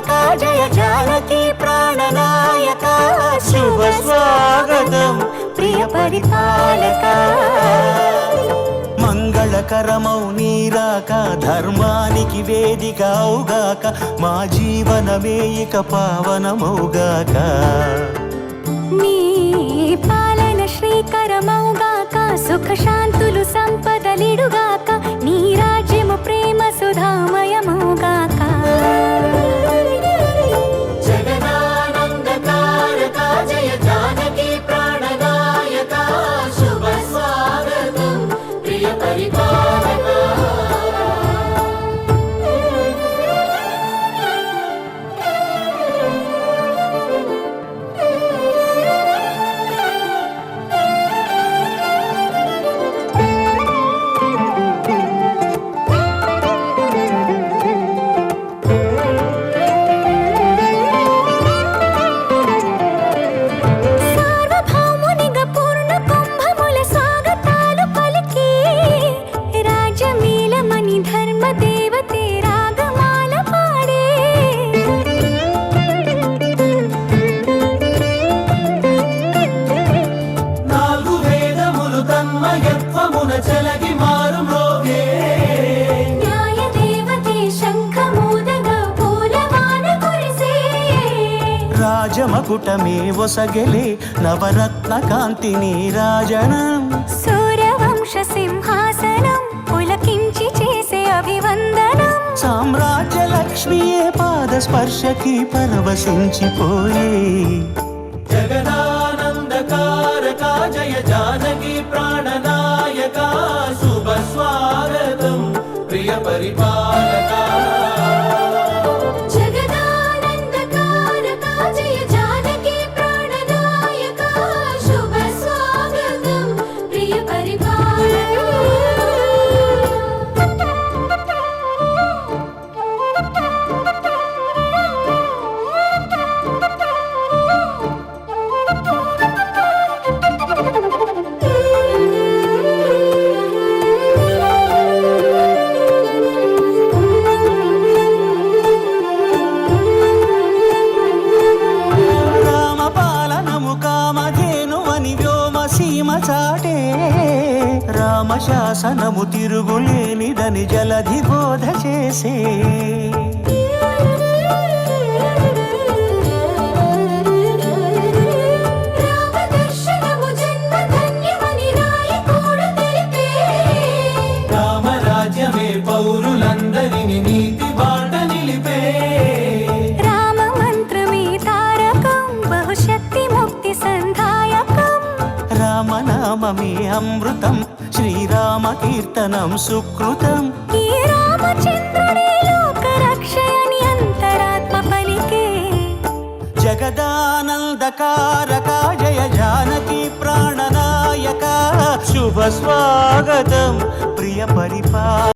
जय जानकी प्राणनायक शुभ स्वागतं प्रिय परिपालक మంగళకరమౌ నీరాక ధర్మానికి వేదిక అవుగాక మా జీవనమే ఇక పావనమౌగాక నీ పాలన శ్రీకరమౌగాక సుఖ శాంతులు సంపదలిడుగాక నీ రాజ్యము ప్రేమ సుధామయమౌగాక జగదానందకారక జయ జానకి ప్రాణనాయక శుభ స్వాగతం ప్రియ పరిపాలక రాజమకుటమే ఒసగెలే నవరత్న కాంతి నీరాజనం సూర్యవంశ సింహాసనం పులకించి చేసే అభివందనం సామ్రాజ్య లక్ష్మియే పాద స్పర్శకి పరవశించిపోయే జగదానందకారక జయ జానకి ప్రాణనాయక శుభ స్వాగతం ప్రియ పరిపాలక చాటే రామశాసనము తిరుగులేనిదని జలధి బోధ చేసే రామరాజ్యమే పౌరులందరిని నీతి బాట నిలిపే రామ మంత్రమే తారకం బహుశక్తి ముక్తి సంధాయకం రామనామమే అమృతం శ్రీరామ కీర్తనం సుకృతం ఈ రామచంద్రుడే లోక రక్షయని అంతరాత్మ పలికే జగదానందకారక జయ జానకి ప్రాణనాయక శుభ స్వాగతం ప్రియ పరిపాలక